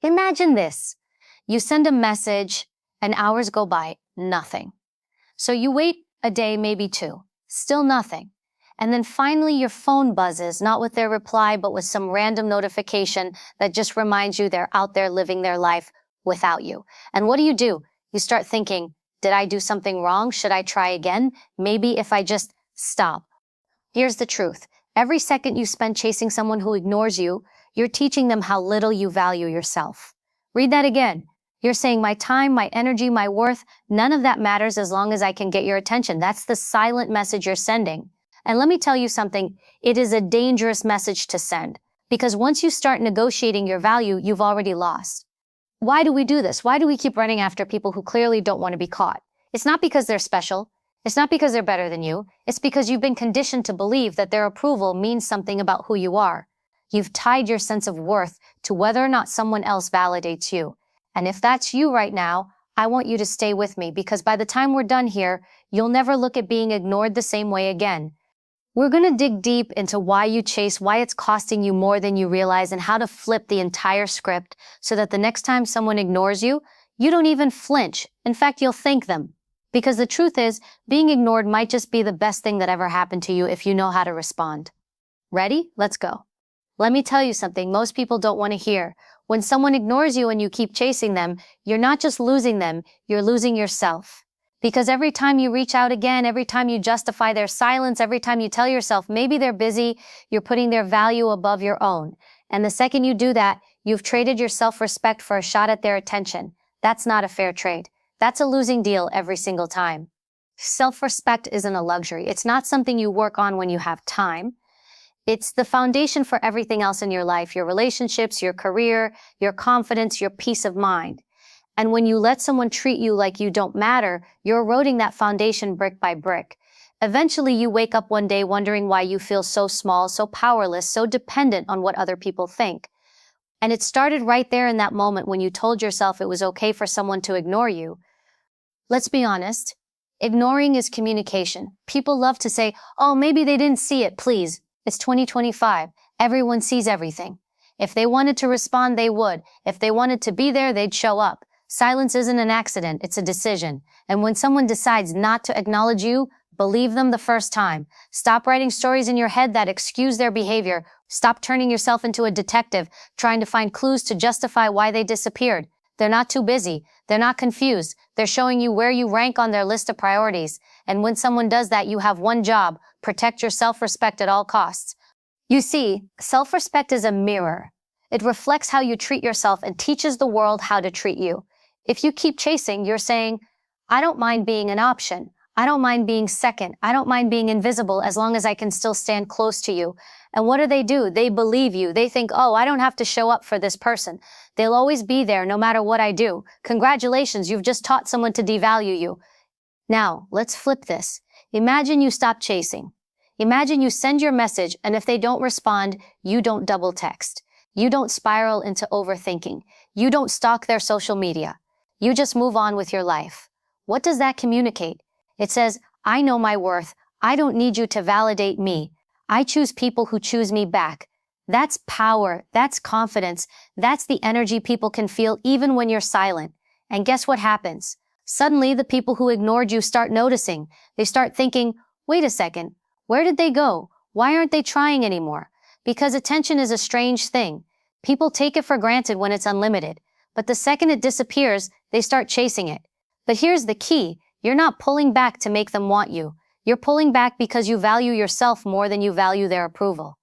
Imagine this. You send a message and hours go by, nothing. So you wait a day, maybe two, still nothing. And then finally your phone buzzes, not with their reply, but with some random notification that just reminds you they're out there living their life without you. And what do? You start thinking, did I do something wrong? Should I try again? Maybe if I just stop. Here's the truth. Every second you spend chasing someone who ignores you, you're teaching them how little you value yourself. Read that again. You're saying my time, my energy, my worth, none of that matters as long as I can get your attention. That's the silent message you're sending. And let me tell you something, it is a dangerous message to send. Because once you start negotiating your value, you've already lost. Why do we do this? Why do we keep running after people who clearly don't want to be caught? It's not because they're special. It's not because they're better than you. It's because you've been conditioned to believe that their approval means something about who you are. You've tied your sense of worth to whether or not someone else validates you. And if that's you right now, I want you to stay with me because by the time we're done here, you'll never look at being ignored the same way again. We're going to dig deep into why you chase, why it's costing you more than you realize, and how to flip the entire script so that the next time someone ignores you, you don't even flinch. In fact, you'll thank them. Because the truth is, being ignored might just be the best thing that ever happened to you if you know how to respond. Ready? Let's go. Let me tell you something most people don't want to hear. When someone ignores you and you keep chasing them, you're not just losing them, you're losing yourself. Because every time you reach out again, every time you justify their silence, every time you tell yourself maybe they're busy, you're putting their value above your own. And the second you do that, you've traded your self-respect for a shot at their attention. That's not a fair trade. That's a losing deal every single time. Self-respect isn't a luxury. It's not something you work on when you have time. It's the foundation for everything else in your life, your relationships, your career, your confidence, your peace of mind. And when you let someone treat you like you don't matter, you're eroding that foundation brick by brick. Eventually, you wake up one day wondering why you feel so small, so powerless, so dependent on what other people think. And it started right there in that moment when you told yourself it was okay for someone to ignore you. Let's be honest. Ignoring is communication. People love to say, oh, maybe they didn't see it, please. It's 2025. Everyone sees everything. If they wanted to respond, they would. If they wanted to be there, they'd show up. Silence isn't an accident, it's a decision. And when someone decides not to acknowledge you, believe them the first time. Stop writing stories in your head that excuse their behavior. Stop turning yourself into a detective, trying to find clues to justify why they disappeared. They're not too busy. They're not confused. They're showing you where you rank on their list of priorities. And when someone does that, you have one job: protect your self-respect at all costs. You see, self-respect is a mirror. It reflects how you treat yourself and teaches the world how to treat you. If you keep chasing, you're saying, I don't mind being an option. I don't mind being second. I don't mind being invisible as long as I can still stand close to you. And what do? They believe you. They think, oh, I don't have to show up for this person. They'll always be there no matter what I do. Congratulations, you've just taught someone to devalue you. Now, let's flip this. Imagine you stop chasing. Imagine you send your message, and if they don't respond, you don't double text. You don't spiral into overthinking. You don't stalk their social media. You just move on with your life. What does that communicate? It says, I know my worth. I don't need you to validate me. I choose people who choose me back. That's power. That's confidence. That's the energy people can feel even when you're silent. And guess what happens? Suddenly, the people who ignored you start noticing. They start thinking, wait a second, where did they go? Why aren't they trying anymore? Because attention is a strange thing. People take it for granted when it's unlimited. But the second it disappears, they start chasing it. But here's the key. You're not pulling back to make them want you. You're pulling back because you value yourself more than you value their approval.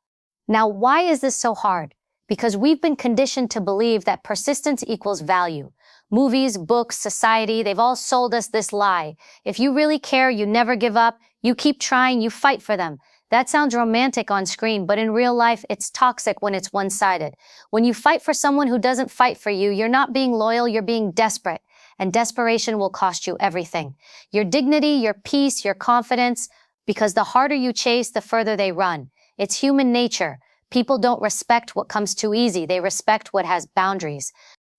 Now, why is this so hard? Because we've been conditioned to believe that persistence equals value. Movies, books, society, they've all sold us this lie. If you really care, you never give up. You keep trying, you fight for them. That sounds romantic on screen, but in real life, it's toxic when it's one-sided. When you fight for someone who doesn't fight for you, you're not being loyal, you're being desperate. And desperation will cost you everything. Your dignity, your peace, your confidence, because the harder you chase, the further they run. It's human nature. People don't respect what comes too easy. They respect what has boundaries.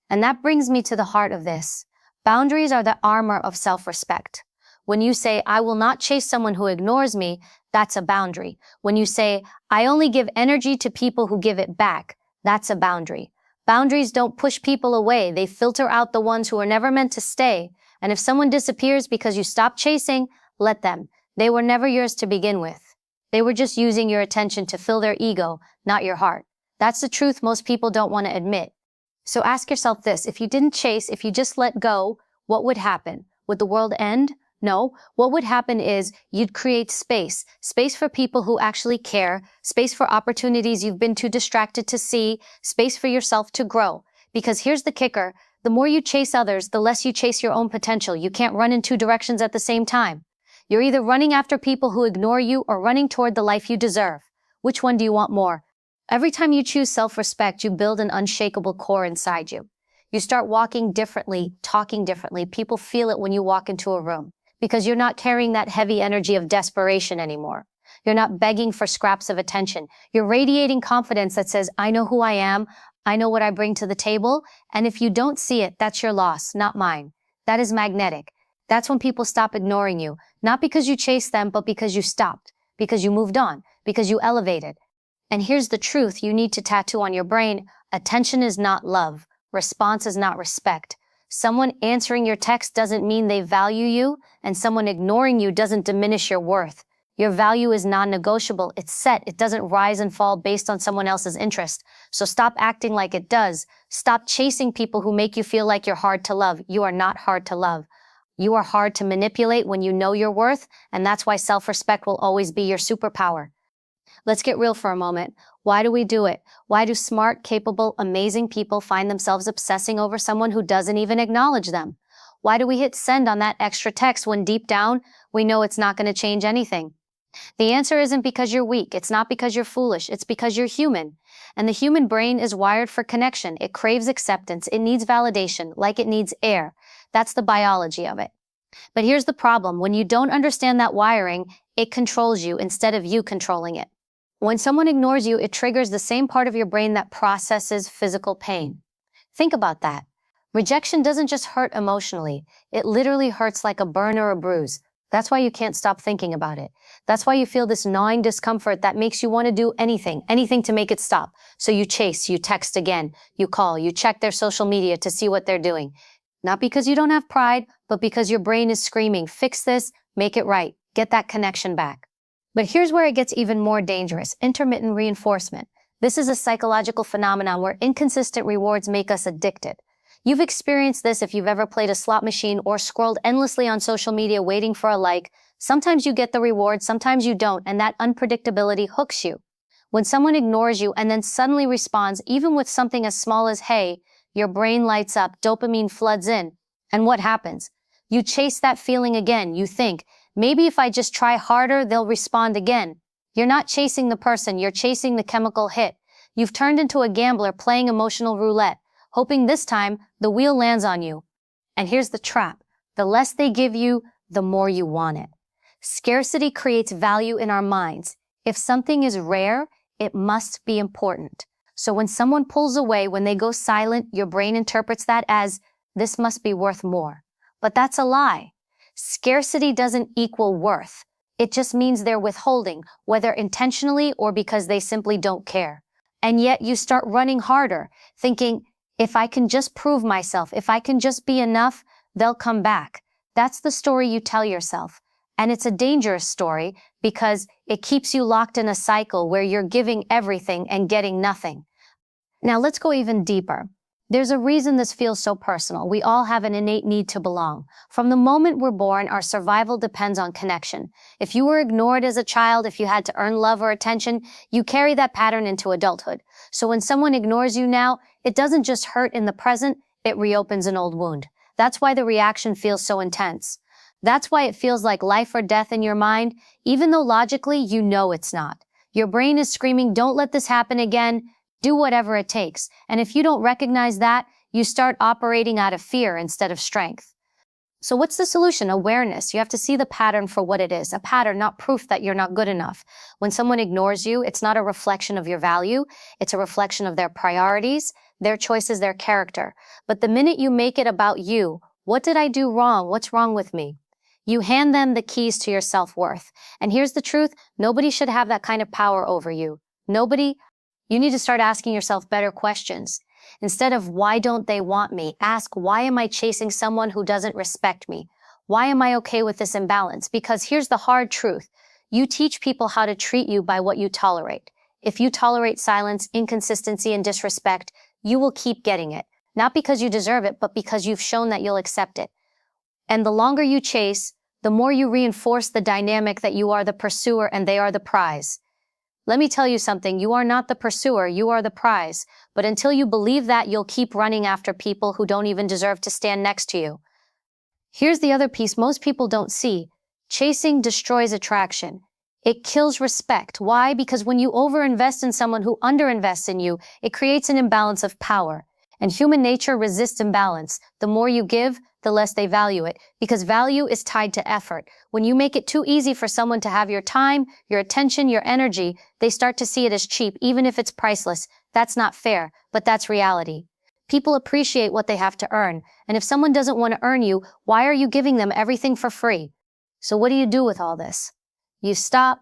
And that brings me to the heart of this. Boundaries are the armor of self-respect. When you say, I will not chase someone who ignores me, that's a boundary. When you say, I only give energy to people who give it back, that's a boundary. Boundaries don't push people away. They filter out the ones who are never meant to stay. And if someone disappears because you stop chasing, let them. They were never yours to begin with. They were just using your attention to fill their ego, not your heart. That's the truth most people don't want to admit. So ask yourself this: if you didn't chase, if you just let go, what would happen? Would the world end? No. What would happen is you'd create space for people who actually care, space for opportunities you've been too distracted to see, space for yourself to grow. Because here's the kicker: the more you chase others, the less you chase your own potential. You can't run in two directions at the same time. You're either running after people who ignore you or running toward the life you deserve. Which one do you want more? Every time you choose self-respect, you build an unshakable core inside you. You start walking differently, talking differently. People feel it when you walk into a room, because you're not carrying that heavy energy of desperation anymore. You're not begging for scraps of attention. You're radiating confidence that says, I know who I am, I know what I bring to the table, and if you don't see it, that's your loss, not mine. That is magnetic. That's when people stop ignoring you, not because you chased them, but because you stopped, because you moved on, because you elevated. And here's the truth you need to tattoo on your brain: attention is not love. Response is not respect. Someone answering your text doesn't mean they value you, and someone ignoring you doesn't diminish your worth. Your value is non-negotiable. It's set. It doesn't rise and fall based on someone else's interest. So stop acting like it does. Stop chasing people who make you feel like you're hard to love. You are not hard to love. You are hard to manipulate when you know your worth, and that's why self-respect will always be your superpower. Let's get real for a moment. Why do we do it? Why do smart, capable, amazing people find themselves obsessing over someone who doesn't even acknowledge them? Why do we hit send on that extra text when deep down we know it's not going to change anything? The answer isn't because you're weak. It's not because you're foolish. It's because you're human. And the human brain is wired for connection. It craves acceptance. It needs validation, like it needs air. That's the biology of it. But here's the problem. When you don't understand that wiring, it controls you instead of you controlling it. When someone ignores you, it triggers the same part of your brain that processes physical pain. Think about that. Rejection doesn't just hurt emotionally. It literally hurts like a burn or a bruise. That's why you can't stop thinking about it. That's why you feel this gnawing discomfort that makes you want to do anything to make it stop. So you chase, you text again, you call, you check their social media to see what they're doing. Not because you don't have pride, but because your brain is screaming, fix this, make it right, get that connection back. But here's where it gets even more dangerous: intermittent reinforcement. This is a psychological phenomenon where inconsistent rewards make us addicted. You've experienced this if you've ever played a slot machine or scrolled endlessly on social media waiting for a like. Sometimes you get the reward, sometimes you don't, and that unpredictability hooks you. When someone ignores you and then suddenly responds, even with something as small as hey, your brain lights up, dopamine floods in. And what happens? You chase that feeling again. You think, maybe if I just try harder, they'll respond again. You're not chasing the person, you're chasing the chemical hit. You've turned into a gambler playing emotional roulette, hoping this time the wheel lands on you. And here's the trap. The less they give you, the more you want it. Scarcity creates value in our minds. If something is rare, it must be important. So when someone pulls away, when they go silent, your brain interprets that as, this must be worth more. But that's a lie. Scarcity doesn't equal worth. It just means they're withholding, whether intentionally or because they simply don't care. And yet you start running harder, thinking, if I can just prove myself, if I can just be enough, they'll come back. That's the story you tell yourself. And it's a dangerous story because it keeps you locked in a cycle where you're giving everything and getting nothing. Now let's go even deeper. There's a reason this feels so personal. We all have an innate need to belong. From the moment we're born, our survival depends on connection. If you were ignored as a child, if you had to earn love or attention, you carry that pattern into adulthood. So when someone ignores you now, it doesn't just hurt in the present, it reopens an old wound. That's why the reaction feels so intense. That's why it feels like life or death in your mind, even though logically you know it's not. Your brain is screaming, don't let this happen again. Do whatever it takes. And if you don't recognize that, you start operating out of fear instead of strength. So what's the solution? Awareness. You have to see the pattern for what it is. A pattern, not proof that you're not good enough. When someone ignores you, it's not a reflection of your value. It's a reflection of their priorities, their choices, their character. But the minute you make it about you, what did I do wrong? What's wrong with me? You hand them the keys to your self-worth. And here's the truth. Nobody should have that kind of power over you. Nobody. You need to start asking yourself better questions. Instead of why don't they want me, ask why am I chasing someone who doesn't respect me? Why am I okay with this imbalance? Because here's the hard truth. You teach people how to treat you by what you tolerate. If you tolerate silence, inconsistency, and disrespect, you will keep getting it. Not because you deserve it, but because you've shown that you'll accept it. And the longer you chase, the more you reinforce the dynamic that you are the pursuer and they are the prize. Let me tell you something, you are not the pursuer, you are the prize. But until you believe that, you'll keep running after people who don't even deserve to stand next to you. Here's the other piece most people don't see. Chasing destroys attraction. It kills respect. Why? Because when you overinvest in someone who underinvests in you, it creates an imbalance of power. And human nature resists imbalance. The more you give, the less they value it, because value is tied to effort. When you make it too easy for someone to have your time, your attention, your energy, they start to see it as cheap, even if it's priceless. That's not fair, but that's reality. People appreciate what they have to earn, and if someone doesn't want to earn you, why are you giving them everything for free? So what do you do with all this? You stop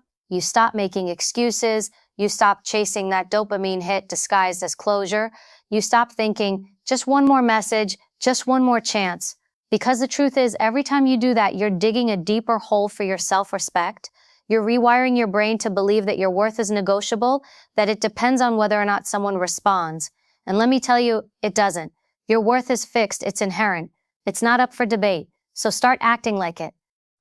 making excuses, you stop chasing that dopamine hit disguised as closure, you stop thinking, just one more message, just one more chance. Because the truth is, every time you do that, you're digging a deeper hole for your self-respect. You're rewiring your brain to believe that your worth is negotiable, that it depends on whether or not someone responds. And let me tell you, it doesn't. Your worth is fixed, it's inherent. It's not up for debate. So start acting like it.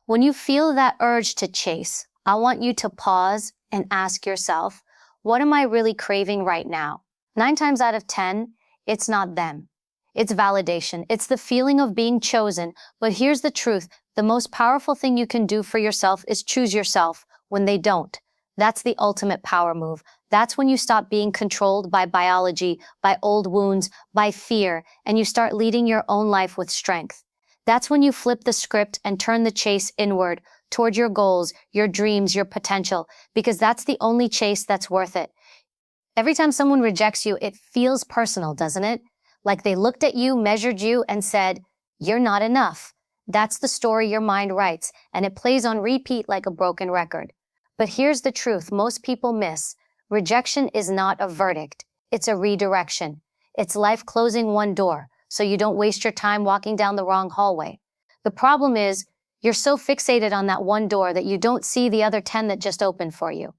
When you feel that urge to chase, I want you to pause and ask yourself, what am I really craving right now? 9 times out of 10, it's not them. It's validation. It's the feeling of being chosen. But here's the truth. The most powerful thing you can do for yourself is choose yourself when they don't. That's the ultimate power move. That's when you stop being controlled by biology, by old wounds, by fear, and you start leading your own life with strength. That's when you flip the script and turn the chase inward, toward your goals, your dreams, your potential, because that's the only chase that's worth it. Every time someone rejects you, it feels personal, doesn't it? Like they looked at you, measured you, and said, you're not enough. That's the story your mind writes, and it plays on repeat like a broken record. But here's the truth most people miss. Rejection is not a verdict. It's a redirection. It's life closing one door, so you don't waste your time walking down the wrong hallway. The problem is, you're so fixated on that one door that you don't see the other 10 that just opened for you.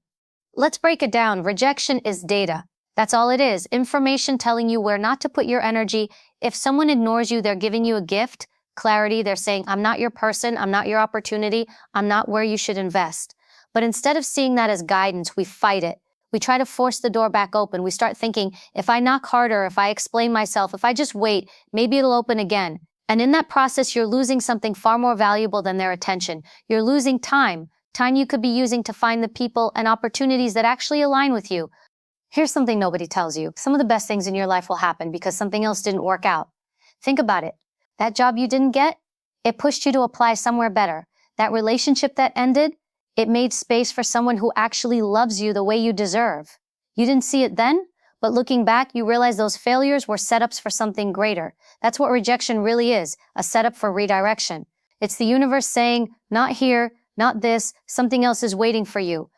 Let's break it down. Rejection is data. That's all it is. Information telling you where not to put your energy. If someone ignores you, they're giving you a gift, clarity. They're saying, I'm not your person. I'm not your opportunity. I'm not where you should invest. But instead of seeing that as guidance, we fight it. We try to force the door back open. We start thinking, if I knock harder, if I explain myself, if I just wait, maybe it'll open again. And in that process, you're losing something far more valuable than their attention. You're losing time. Time you could be using to find the people and opportunities that actually align with you. Here's something nobody tells you. Some of the best things in your life will happen because something else didn't work out. Think about it. That job you didn't get, it pushed you to apply somewhere better. That relationship that ended, it made space for someone who actually loves you the way you deserve. You didn't see it then, but looking back, you realize those failures were setups for something greater. That's what rejection really is, a setup for redirection. It's the universe saying, not here, not this, something else is waiting for you.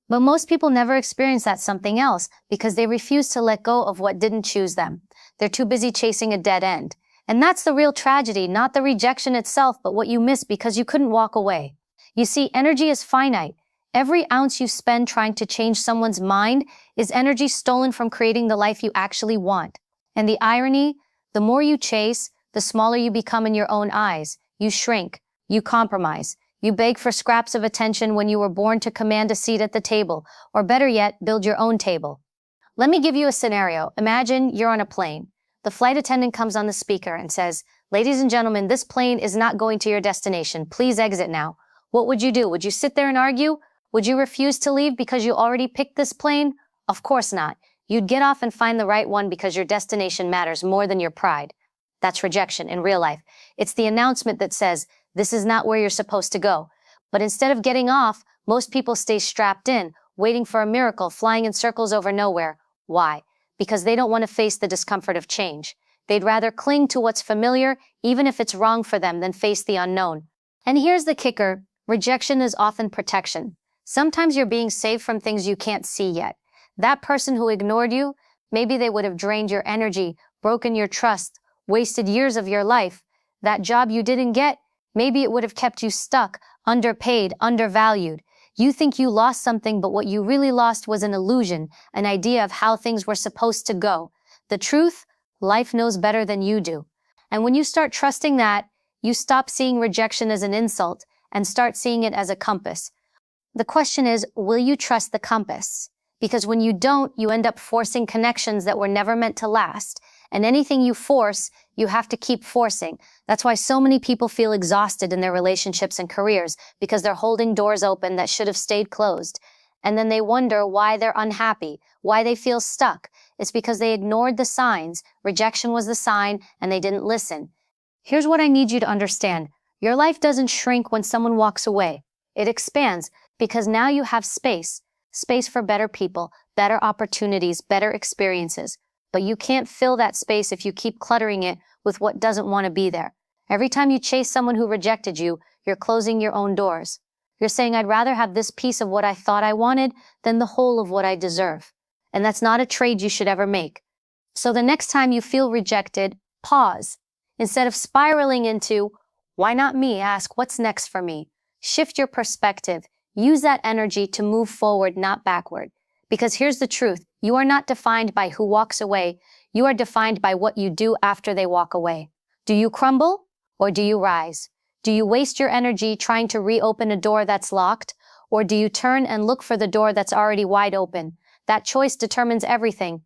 But most people never experience that something else because they refuse to let go of what didn't choose them. They're too busy chasing a dead end. And that's the real tragedy, not the rejection itself, but what you missed because you couldn't walk away. You see, energy is finite. Every ounce you spend trying to change someone's mind is energy stolen from creating the life you actually want. And the irony, the more you chase, the smaller you become in your own eyes. You shrink, you compromise. You beg for scraps of attention when you were born to command a seat at the table, or better yet, build your own table. Let me give you a scenario. Imagine you're on a plane. The flight attendant comes on the speaker and says, ladies and gentlemen, this plane is not going to your destination. Please exit now. What would you do? Would you sit there and argue? Would you refuse to leave because you already picked this plane? Of course not. You'd get off and find the right one because your destination matters more than your pride. That's rejection in real life. It's the announcement that says, this is not where you're supposed to go. But instead of getting off, most people stay strapped in, waiting for a miracle, flying in circles over nowhere. Why? Because they don't want to face the discomfort of change. They'd rather cling to what's familiar, even if it's wrong for them, than face the unknown. And here's the kicker. Rejection is often protection. Sometimes you're being saved from things you can't see yet. That person who ignored you, maybe they would have drained your energy, broken your trust, wasted years of your life. That job you didn't get, maybe it would have kept you stuck, underpaid, undervalued. You think you lost something, but what you really lost was an illusion, an idea of how things were supposed to go. The truth, life knows better than you do. And when you start trusting that, you stop seeing rejection as an insult and start seeing it as a compass. The question is, will you trust the compass? Because when you don't, you end up forcing connections that were never meant to last. And anything you force, you have to keep forcing. That's why so many people feel exhausted in their relationships and careers, because they're holding doors open that should have stayed closed. And then they wonder why they're unhappy, why they feel stuck. It's because they ignored the signs. Rejection was the sign, and they didn't listen. Here's what I need you to understand. Your life doesn't shrink when someone walks away. It expands because now you have space for better people, better opportunities, better experiences. But you can't fill that space if you keep cluttering it with what doesn't want to be there. Every time you chase someone who rejected you, you're closing your own doors. You're saying, I'd rather have this piece of what I thought I wanted than the whole of what I deserve. And that's not a trade you should ever make. So the next time you feel rejected, pause. Instead of spiraling into, why not me? Ask, what's next for me? Shift your perspective. Use that energy to move forward, not backward. Because here's the truth. You are not defined by who walks away. You are defined by what you do after they walk away. Do you crumble or do you rise? Do you waste your energy trying to reopen a door that's locked? Or do you turn and look for the door that's already wide open? That choice determines everything.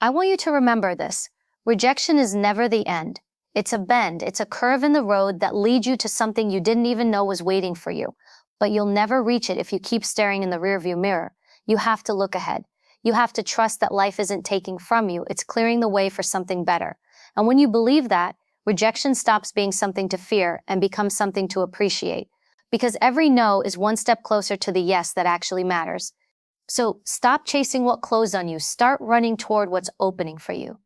I want you to remember this. Rejection is never the end. It's a bend. It's a curve in the road that leads you to something you didn't even know was waiting for you. But you'll never reach it if you keep staring in the rearview mirror. You have to look ahead. You have to trust that life isn't taking from you. It's clearing the way for something better. And when you believe that, rejection stops being something to fear and becomes something to appreciate. Because every no is one step closer to the yes that actually matters. So stop chasing what closed on you. Start running toward what's opening for you.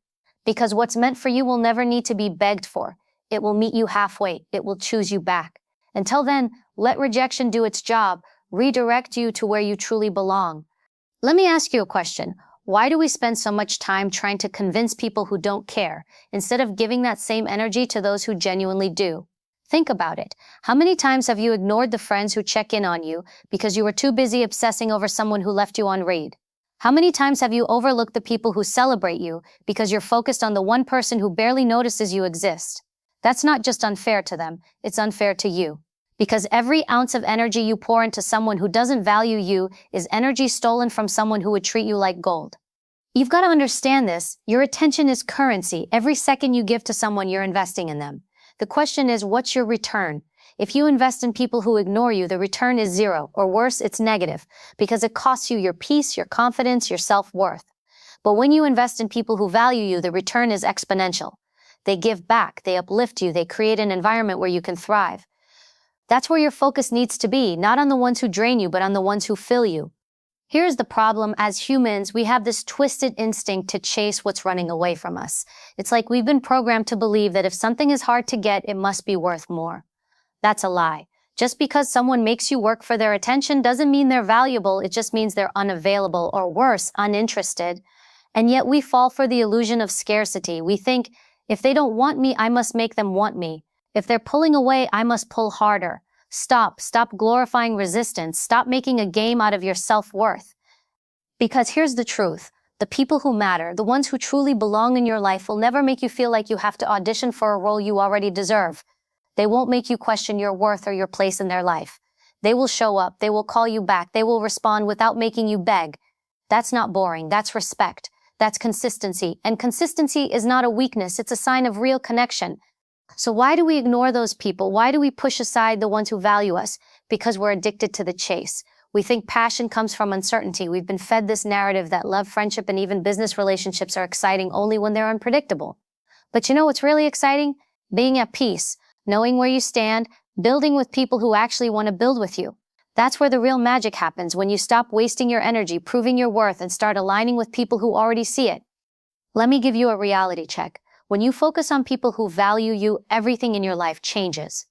Because what's meant for you will never need to be begged for. It will meet you halfway. It will choose you back. Until then, let rejection do its job. Redirect you to where you truly belong. Let me ask you a question. Why do we spend so much time trying to convince people who don't care, instead of giving that same energy to those who genuinely do? Think about it. How many times have you ignored the friends who check in on you because you were too busy obsessing over someone who left you on read? How many times have you overlooked the people who celebrate you because you're focused on the one person who barely notices you exist? That's not just unfair to them, it's unfair to you. Because every ounce of energy you pour into someone who doesn't value you is energy stolen from someone who would treat you like gold. You've got to understand this. Your attention is currency. Every second you give to someone, you're investing in them. The question is, what's your return? If you invest in people who ignore you, the return is zero, or worse, it's negative, because it costs you your peace, your confidence, your self-worth. But when you invest in people who value you, the return is exponential. They give back, they uplift you, they create an environment where you can thrive. That's where your focus needs to be, not on the ones who drain you, but on the ones who fill you. Here's the problem. As humans, we have this twisted instinct to chase what's running away from us. It's like we've been programmed to believe that if something is hard to get, it must be worth more. That's a lie. Just because someone makes you work for their attention doesn't mean they're valuable. It just means they're unavailable, or worse, uninterested. And yet we fall for the illusion of scarcity. We think, if they don't want me, I must make them want me. If they're pulling away, I must pull harder. Stop glorifying resistance. Stop making a game out of your self-worth. Because here's the truth. The people who matter, the ones who truly belong in your life, will never make you feel like you have to audition for a role you already deserve. They won't make you question your worth or your place in their life. They will show up. They will call you back. They will respond without making you beg. That's not boring. That's respect. That's consistency. And consistency is not a weakness. It's a sign of real connection. So why do we ignore those people? Why do we push aside the ones who value us? Because we're addicted to the chase. We think passion comes from uncertainty. We've been fed this narrative that love, friendship, and even business relationships are exciting only when they're unpredictable. But you know what's really exciting? Being at peace, knowing where you stand, building with people who actually want to build with you. That's where the real magic happens, when you stop wasting your energy, proving your worth, and start aligning with people who already see it. Let me give you a reality check. When you focus on people who value you, everything in your life changes.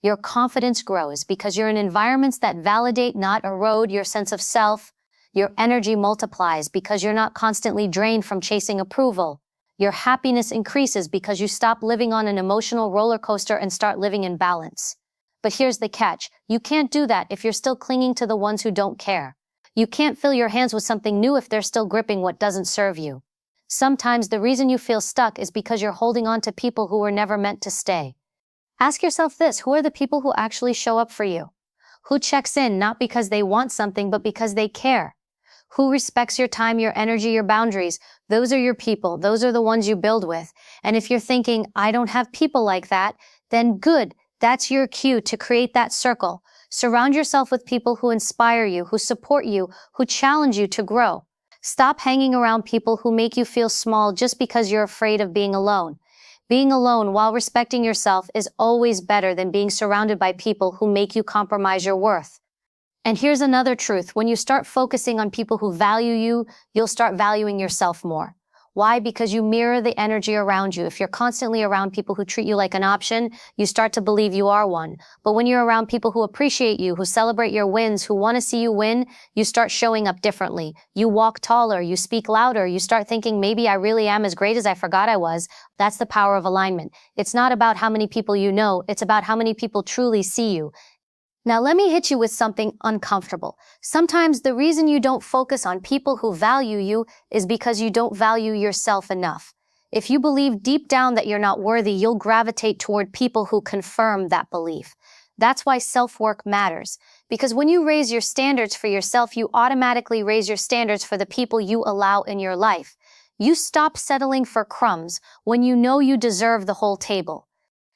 Your confidence grows because you're in environments that validate, not erode, your sense of self. Your energy multiplies because you're not constantly drained from chasing approval. Your happiness increases because you stop living on an emotional roller coaster and start living in balance. But here's the catch. You can't do that if you're still clinging to the ones who don't care. You can't fill your hands with something new if they're still gripping what doesn't serve you. Sometimes the reason you feel stuck is because you're holding on to people who were never meant to stay. Ask yourself this: who are the people who actually show up for you? Who checks in not because they want something but because they care? Who respects your time, your energy, your boundaries? Those are your people. Those are the ones you build with. And if you're thinking, I don't have people like that, then good. That's your cue to create that circle. Surround yourself with people who inspire you, who support you, who challenge you to grow. Stop hanging around people who make you feel small just because you're afraid of being alone. Being alone while respecting yourself is always better than being surrounded by people who make you compromise your worth. And here's another truth. When you start focusing on people who value you, you'll start valuing yourself more. Why? Because you mirror the energy around you. If you're constantly around people who treat you like an option, you start to believe you are one. But when you're around people who appreciate you, who celebrate your wins, who want to see you win, you start showing up differently. You walk taller, you speak louder, you start thinking, maybe I really am as great as I forgot I was. That's the power of alignment. It's not about how many people you know, it's about how many people truly see you. Now let me hit you with something uncomfortable. Sometimes the reason you don't focus on people who value you is because you don't value yourself enough. If you believe deep down that you're not worthy, you'll gravitate toward people who confirm that belief. That's why self-work matters. Because when you raise your standards for yourself, you automatically raise your standards for the people you allow in your life. You stop settling for crumbs when you know you deserve the whole table.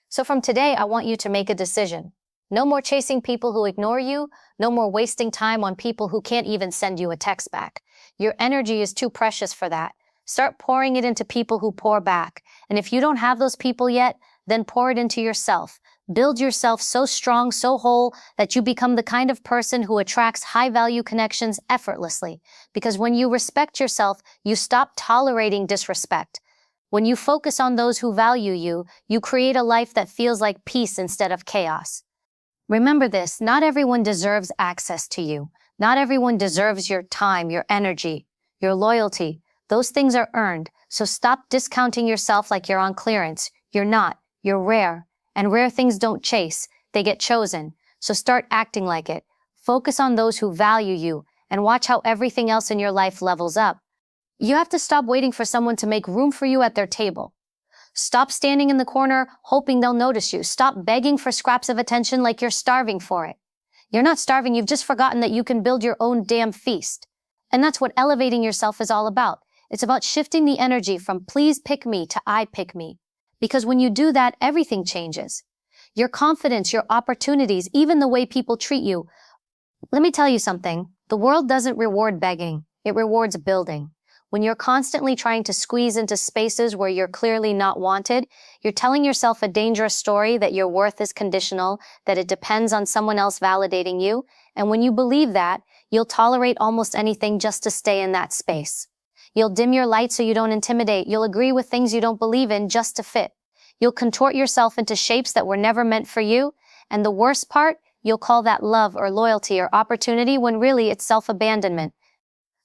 So from today, I want you to make a decision. No more chasing people who ignore you. No more wasting time on people who can't even send you a text back. Your energy is too precious for that. Start pouring it into people who pour back. And if you don't have those people yet, then pour it into yourself. Build yourself so strong, so whole, that you become the kind of person who attracts high-value connections effortlessly. Because when you respect yourself, you stop tolerating disrespect. When you focus on those who value you, you create a life that feels like peace instead of chaos. Remember this, not everyone deserves access to you. Not everyone deserves your time, your energy, your loyalty. Those things are earned, so stop discounting yourself like you're on clearance. You're not. You're rare. And rare things don't chase, they get chosen. So start acting like it. Focus on those who value you, and watch how everything else in your life levels up. You have to stop waiting for someone to make room for you at their table. Stop standing in the corner hoping they'll notice you. Stop begging for scraps of attention like you're starving for it. You're not starving, you've just forgotten that you can build your own damn feast. And that's what elevating yourself is all about. It's about shifting the energy from please pick me to I pick me. Because when you do that, everything changes. Your confidence, your opportunities, even the way people treat you. Let me tell you something. The world doesn't reward begging. It rewards building. When you're constantly trying to squeeze into spaces where you're clearly not wanted, you're telling yourself a dangerous story that your worth is conditional, that it depends on someone else validating you. And when you believe that, you'll tolerate almost anything just to stay in that space. You'll dim your light so you don't intimidate. You'll agree with things you don't believe in just to fit. You'll contort yourself into shapes that were never meant for you. And the worst part, you'll call that love or loyalty or opportunity when really it's self-abandonment.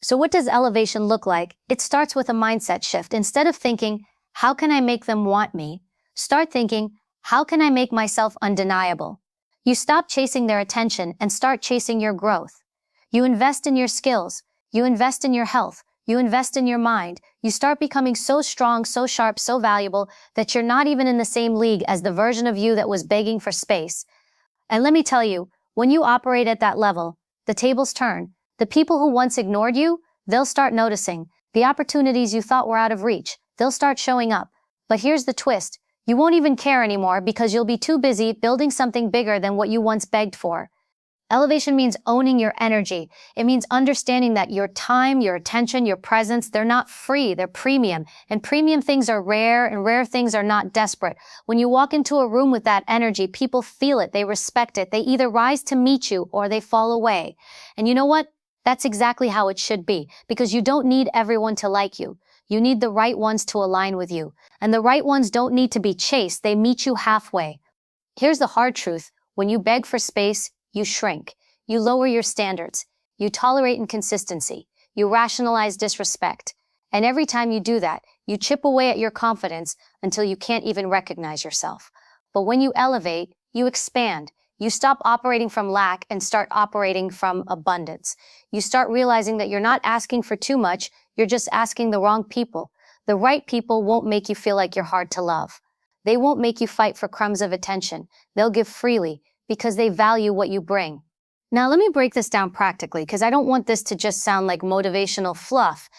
So what does elevation look like? It starts with a mindset shift. Instead of thinking, how can I make them want me? Start thinking, how can I make myself undeniable? You stop chasing their attention and start chasing your growth. You invest in your skills. You invest in your health. You invest in your mind. You start becoming so strong, so sharp, so valuable that you're not even in the same league as the version of you that was begging for space. And let me tell you, when you operate at that level, the tables turn. The people who once ignored you, they'll start noticing. The opportunities you thought were out of reach, they'll start showing up. But here's the twist. You won't even care anymore because you'll be too busy building something bigger than what you once begged for. Elevation means owning your energy. It means understanding that your time, your attention, your presence, they're not free, they're premium. And premium things are rare, and rare things are not desperate. When you walk into a room with that energy, people feel it, they respect it. They either rise to meet you or they fall away. And you know what? That's exactly how it should be, because you don't need everyone to like you. You need the right ones to align with you. And the right ones don't need to be chased, they meet you halfway. Here's the hard truth. When you beg for space, you shrink. You lower your standards. You tolerate inconsistency. You rationalize disrespect. And every time you do that, you chip away at your confidence until you can't even recognize yourself. But when you elevate, you expand. You stop operating from lack and start operating from abundance. You start realizing that you're not asking for too much, you're just asking the wrong people. The right people won't make you feel like you're hard to love. They won't make you fight for crumbs of attention. They'll give freely because they value what you bring. Now, let me break this down practically because I don't want this to just sound like motivational fluff.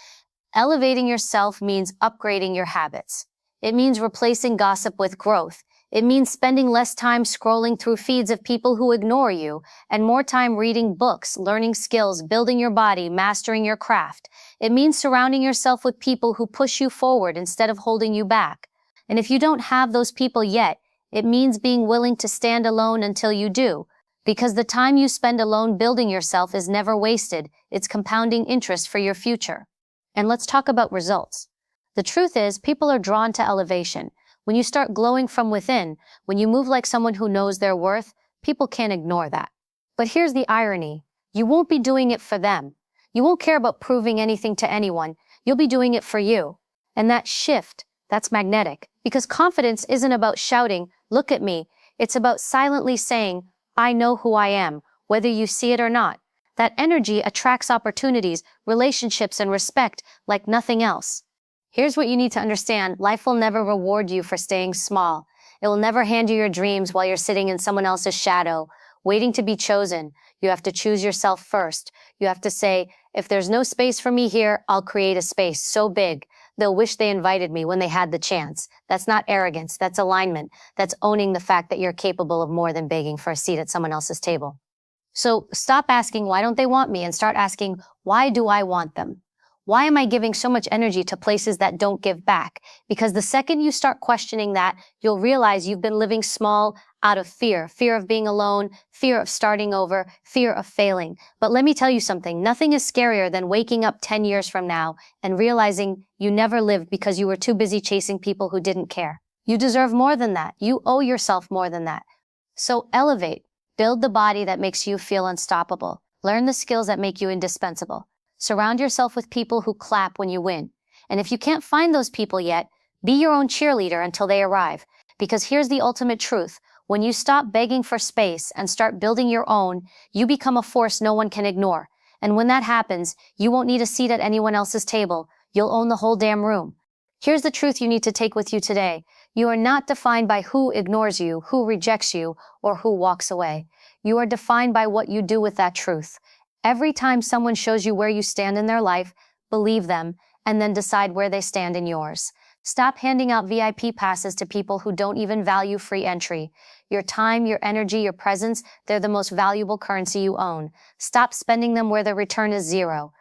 Elevating yourself means upgrading your habits. It means replacing gossip with growth. It means spending less time scrolling through feeds of people who ignore you and more time reading books, learning skills, building your body, mastering your craft. It means surrounding yourself with people who push you forward instead of holding you back. And if you don't have those people yet, it means being willing to stand alone until you do. Because the time you spend alone building yourself is never wasted. It's compounding interest for your future. And let's talk about results. The truth is, people are drawn to elevation. When you start glowing from within, when you move like someone who knows their worth, people can't ignore that. But here's the irony. You won't be doing it for them. You won't care about proving anything to anyone. You'll be doing it for you. And that shift, that's magnetic. Because confidence isn't about shouting, "Look at me." It's about silently saying, "I know who I am," whether you see it or not. That energy attracts opportunities, relationships, and respect like nothing else. Here's what you need to understand. Life will never reward you for staying small. It will never hand you your dreams while you're sitting in someone else's shadow, waiting to be chosen. You have to choose yourself first. You have to say, if there's no space for me here, I'll create a space so big they'll wish they invited me when they had the chance. That's not arrogance. That's alignment. That's owning the fact that you're capable of more than begging for a seat at someone else's table. So stop asking, why don't they want me? And start asking, why do I want them? Why am I giving so much energy to places that don't give back? Because the second you start questioning that, you'll realize you've been living small out of fear. Fear of being alone, fear of starting over, fear of failing. But let me tell you something, nothing is scarier than waking up 10 years from now and realizing you never lived because you were too busy chasing people who didn't care. You deserve more than that. You owe yourself more than that. So elevate. Build the body that makes you feel unstoppable. Learn the skills that make you indispensable. Surround yourself with people who clap when you win. And if you can't find those people yet, be your own cheerleader until they arrive. Because here's the ultimate truth. When you stop begging for space and start building your own, you become a force no one can ignore. And when that happens, you won't need a seat at anyone else's table. You'll own the whole damn room. Here's the truth you need to take with you today. You are not defined by who ignores you, who rejects you, or who walks away. You are defined by what you do with that truth. Every time someone shows you where you stand in their life, believe them, and then decide where they stand in yours. Stop handing out VIP passes to people who don't even value free entry. Your time, your energy, your presence, they're the most valuable currency you own. Stop spending them where the return is zero.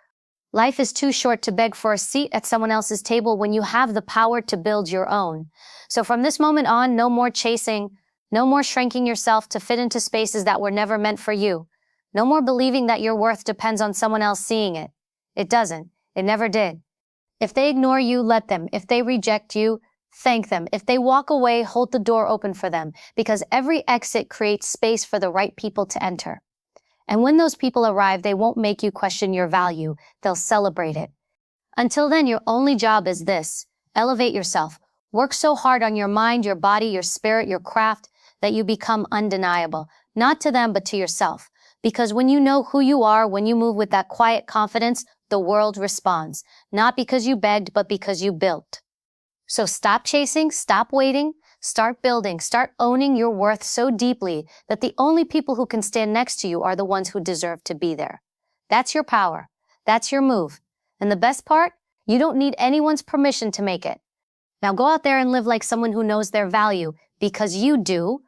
Life is too short to beg for a seat at someone else's table when you have the power to build your own. So from this moment on, no more chasing, no more shrinking yourself to fit into spaces that were never meant for you. No more believing that your worth depends on someone else seeing it. It doesn't. It never did. If they ignore you, let them. If they reject you, thank them. If they walk away, hold the door open for them, because every exit creates space for the right people to enter. And when those people arrive, they won't make you question your value. They'll celebrate it. Until then, your only job is this. Elevate yourself. Work so hard on your mind, your body, your spirit, your craft, that you become undeniable. Not to them, but to yourself. Because when you know who you are, when you move with that quiet confidence, the world responds. Not because you begged, but because you built. So stop chasing, stop waiting, start building, start owning your worth so deeply that the only people who can stand next to you are the ones who deserve to be there. That's your power. That's your move. And the best part, you don't need anyone's permission to make it. Now go out there and live like someone who knows their value, because you do.